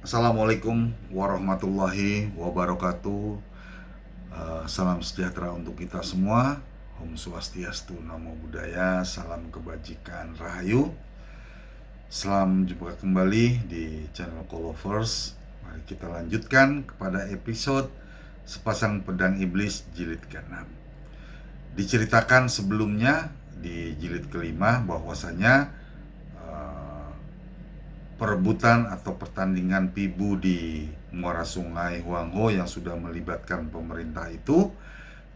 Assalamualaikum warahmatullahi wabarakatuh. Salam sejahtera untuk kita semua. Om Swastiastu, Namo Buddhaya, salam kebajikan, rahayu. Salam jumpa kembali di channel Colovers. Mari kita lanjutkan kepada episode Sepasang Pedang Iblis jilid ke-6. Diceritakan sebelumnya di jilid kelima bahwasanya perebutan atau pertandingan pibu di muara sungai Huangho yang sudah melibatkan pemerintah itu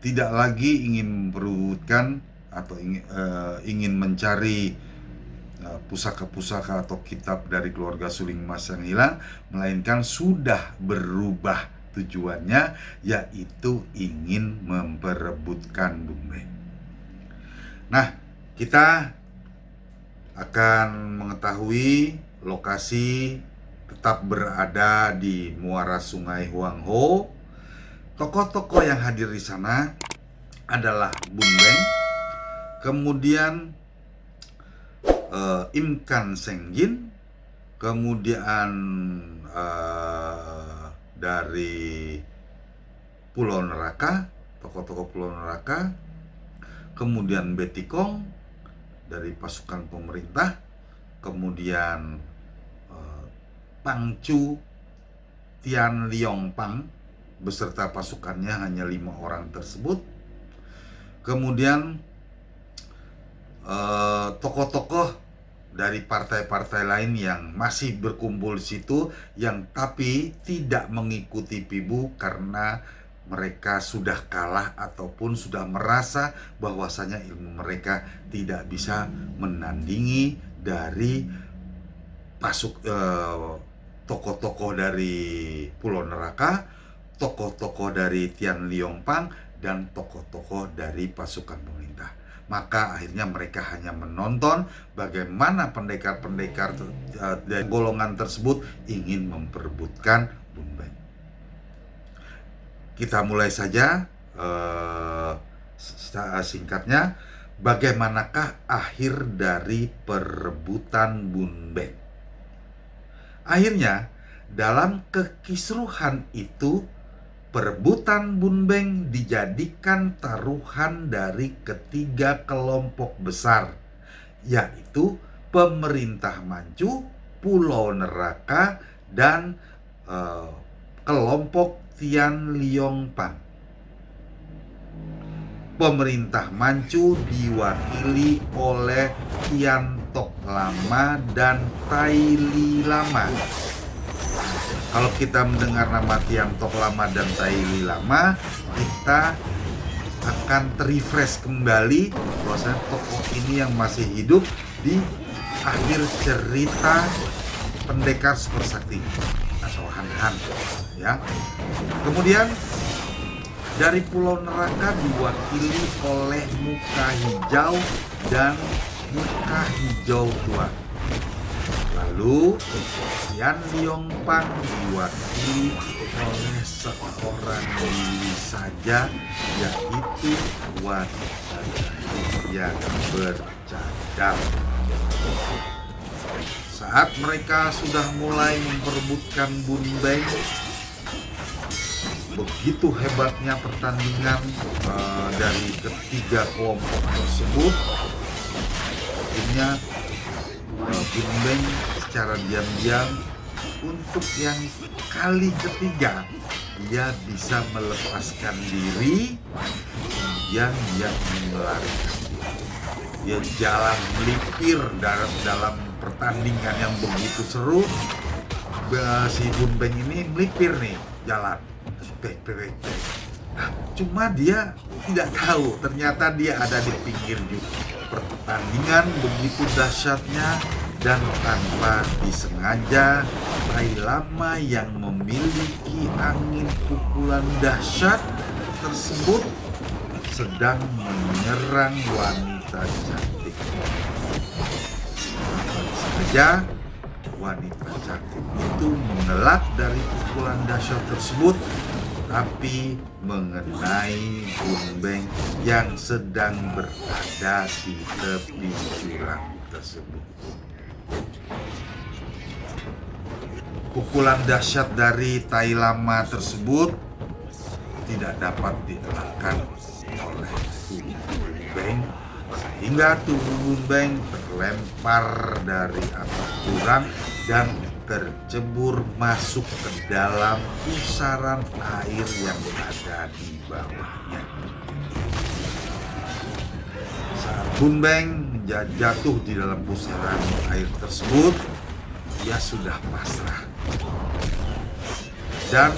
tidak lagi ingin memperebutkan atau ingin mencari pusaka-pusaka atau kitab dari keluarga Suling Mas yang hilang, melainkan sudah berubah tujuannya, yaitu ingin memperebutkan Bumbeng. Nah, kita akan mengetahui lokasi tetap berada di muara sungai Huangho. Tokoh-tokoh yang hadir di sana adalah Bumbeng, kemudian Im Kan Seng Jin, kemudian dari Pulau Neraka, tokoh-tokoh Pulau Neraka, kemudian Betty Kong dari pasukan pemerintah, kemudian Pangcu Tian Liong Pang beserta pasukannya, hanya 5 orang tersebut. Kemudian tokoh-tokoh dari partai-partai lain yang masih berkumpul di situ, yang tapi tidak mengikuti pibu karena mereka sudah kalah ataupun sudah merasa bahwasanya ilmu mereka tidak bisa menandingi dari tokoh-tokoh dari Pulau Neraka, tokoh-tokoh dari Tian Liong Pang, dan tokoh-tokoh dari pasukan pemerintah. Maka akhirnya mereka hanya menonton bagaimana pendekar-pendekar dari golongan tersebut ingin memperebutkan Bumbeng. Kita mulai saja singkatnya, bagaimanakah akhir dari perebutan Bumbeng. Akhirnya, dalam kekisruhan itu, perebutan Bumbeng dijadikan taruhan dari ketiga kelompok besar, yaitu pemerintah Manchu, Pulau Neraka, dan kelompok Tian Liong Pang. Pemerintah Manchu diwakili oleh Tian Tok Lama dan Tai Li Lama. Kalau kita mendengar nama Tian Tok Lama dan Tai Li Lama, kita akan terrefresh kembali bahwasanya tokoh ini yang masih hidup di akhir cerita Pendekar Super Sakti atau Han Han, ya. Kemudian dari Pulau Neraka diwakili oleh Muka Hijau dan Muka Hijau Tua. Lalu Tian Liong Pang diwakili oleh seorang diri saja, yaitu wanita yang bercadar. Saat mereka sudah mulai memperebutkan Bumbeng, begitu hebatnya pertandingan dari ketiga kelompok tersebut, akhirnya Bumbeng secara diam-diam untuk yang kali ketiga dia bisa melepaskan diri, kemudian dia melarikan diri. Dia jalan melipir dalam pertandingan yang begitu seru. Si Bumbeng ini melipir nih, jalan. Nah, cuma dia tidak tahu ternyata dia ada di pinggir juga. Pertandingan begitu dahsyatnya, dan tanpa disengaja Tai Lama yang memiliki angin pukulan dahsyat tersebut sedang menyerang wanita cantik. Tanpa disengaja wanita cantik itu mengelak dari pukulan dahsyat tersebut, tapi mengenai Bumbeng yang sedang berada di tepi jurang tersebut. Pukulan dahsyat dari tai lama tersebut tidak dapat dielakkan oleh tubuh Beng, sehingga tubuh Beng terlempar dari atas jurang dan tercebur masuk ke dalam pusaran air yang ada di bawahnya. Saat Bun Beng jatuh di dalam pusaran air tersebut, ia sudah pasrah dan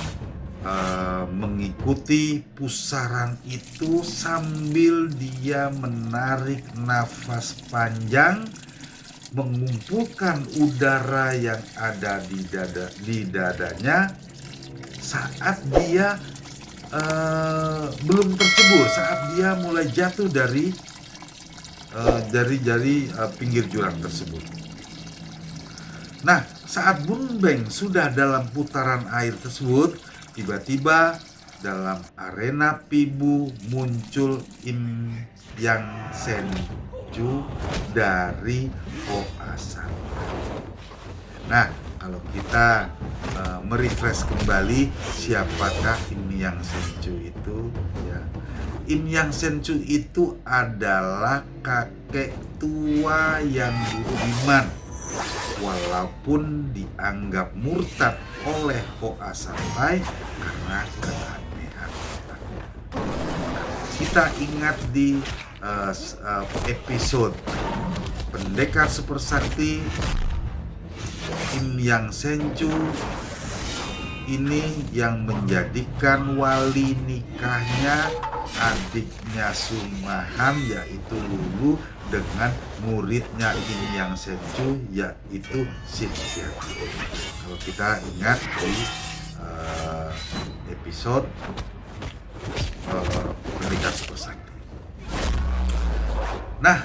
mengikuti pusaran itu sambil dia menarik nafas panjang, mengumpulkan udara yang ada di dadanya saat dia belum tercebur, saat dia mulai jatuh dari pinggir jurang tersebut. Nah, saat Bun Beng sudah dalam putaran air tersebut, tiba-tiba dalam arena Pibu muncul Im Yang Senju dari Hoa Sanpai. Nah, kalau kita merefresh kembali siapakah Im Yang Senju itu, ya. Im Yang Senju itu adalah kakek tua yang budiman, walaupun dianggap murtad oleh Hoa Sanpai karena keanehan otaknya. Kita ingat di episode Pendekar Super Sakti, Im Yang Senju ini yang menjadikan wali nikahnya adiknya Sumahan, yaitu Lulu, dengan muridnya Im Yang Senju, yaitu Cynthia. Kalau kita ingat di episode Pendekar Super Sakti. Nah,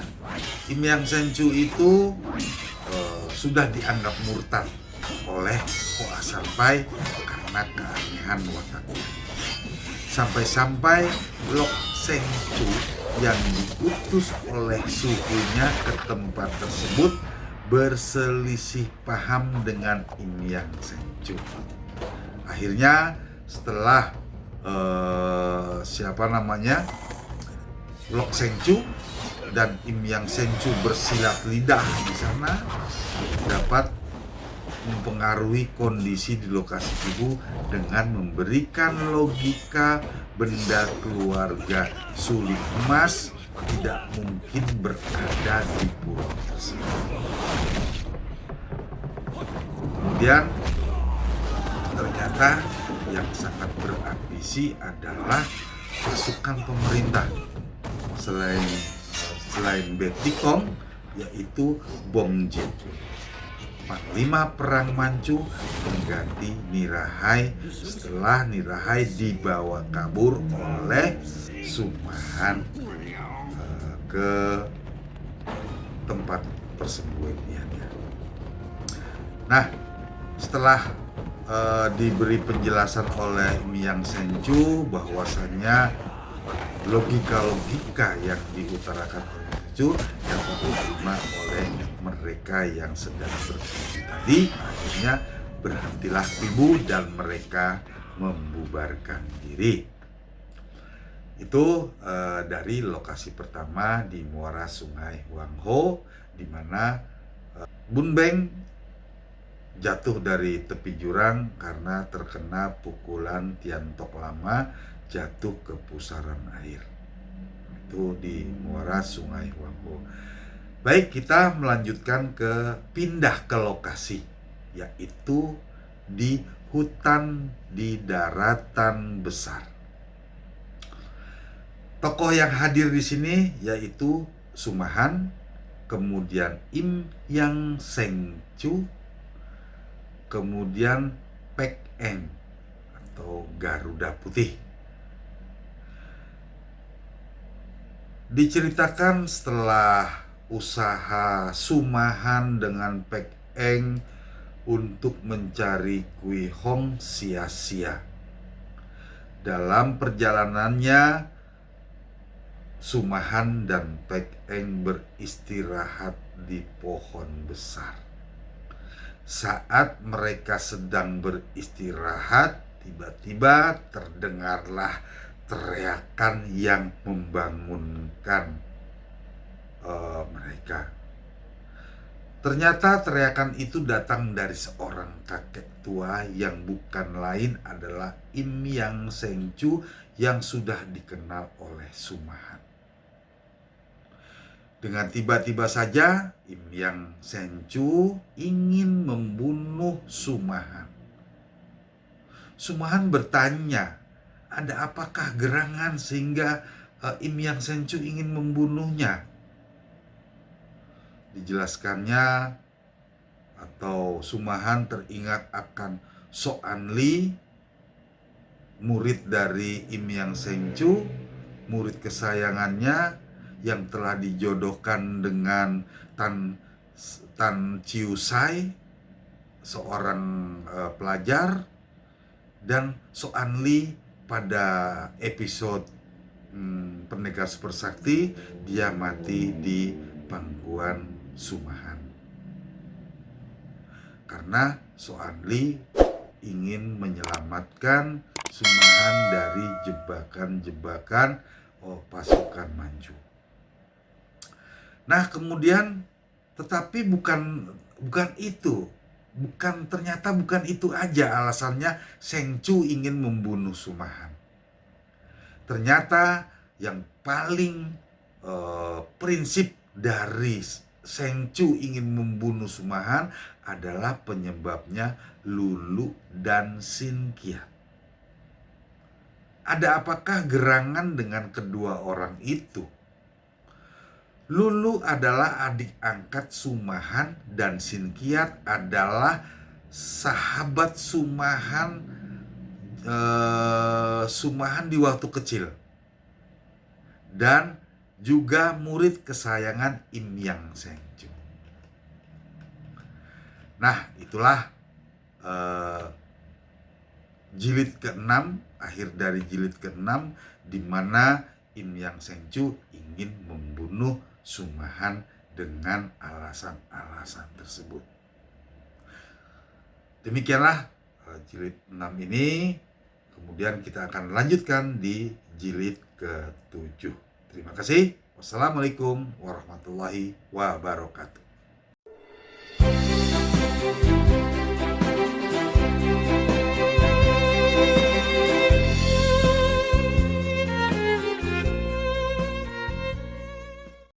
Im Yang Senju itu sudah dianggap murtad oleh Hoa Sanpai karena keanehan wataknya. Sampai-sampai Lok Sengcu yang diutus oleh suhunya ke tempat tersebut berselisih paham dengan Im Yang Senju. Akhirnya setelah Lok Sengcu dan Im Yang Senju bersilat lidah di sana, dapat mempengaruhi kondisi di lokasi Pibu dengan memberikan logika benda keluarga suling emas tidak mungkin berada di pulau tersebut. Kemudian ternyata yang sangat berambisi adalah pasukan pemerintah selain Betikong, yaitu Bong Jin-kun, Panglima Perang Manchu mengganti Nirahai setelah Nirahai dibawa kabur oleh Sumahan ke tempat persembunyiannya. Nah, setelah diberi penjelasan oleh Im Yang Senju bahwasannya logika-logika yang diutarakan oleh Senju yang diterima oleh mereka yang sedang berkumpul tadi, akhirnya berhentilah Pibu dan mereka membubarkan diri. Itu dari lokasi pertama di muara Sungai Huangho, di mana Bun Beng jatuh dari tepi jurang karena terkena pukulan Tian Tok Lama, jatuh ke pusaran air. Itu di muara Sungai Huangho. Baik, kita melanjutkan pindah ke lokasi, yaitu di hutan di daratan besar. Tokoh yang hadir di sini yaitu Sumahan, kemudian Im Yang Senju, kemudian Pek Eng atau Garuda Putih. Diceritakan setelah usaha Sumahan dengan Pek Eng untuk mencari Kui Hong sia-sia. Dalam perjalanannya, Sumahan dan Pek Eng beristirahat di pohon besar. Saat mereka sedang beristirahat, tiba-tiba terdengarlah teriakan yang membangunkan mereka. Ternyata teriakan itu datang dari seorang kakek tua yang bukan lain adalah Im Yang Seng Chu yang sudah dikenal oleh Sumahan. Dengan tiba-tiba saja Im Yang Seng Chu ingin membunuh Sumahan. Sumahan bertanya, ada apakah gerangan sehingga Im Yang Seng Chu ingin membunuhnya? Dijelaskannya atau Sumahan teringat akan Soan Li, murid dari Im Yang Seng Chu, murid kesayangannya yang telah dijodohkan dengan Tan Chiu Sai, seorang pelajar, dan Soan Li pada episode Pendekar Super Sakti, dia mati di pangkuan Sumahan. Karena Soan Li ingin menyelamatkan Sumahan dari jebakan-jebakan pasukan Manchu. Nah, kemudian tetapi bukan itu. Ternyata bukan itu aja alasannya Seng Chu ingin membunuh Sumahan. Ternyata yang paling prinsip dari Seng Chu ingin membunuh Sumahan adalah penyebabnya Lulu dan Sin Kiat. Ada apakah gerangan dengan kedua orang itu? Lulu adalah adik angkat Sumahan dan Sin Kiat adalah sahabat Sumahan di waktu kecil. Dan juga murid kesayangan Im Yang Seng Chu. Nah, itulah jilid ke-6, akhir dari jilid ke-6, di mana Im Yang Seng Chu ingin membunuh Sumahan dengan alasan-alasan tersebut. Demikianlah jilid 6 ini. Kemudian kita akan lanjutkan di jilid ke-7. Terima kasih. Wassalamualaikum warahmatullahi wabarakatuh.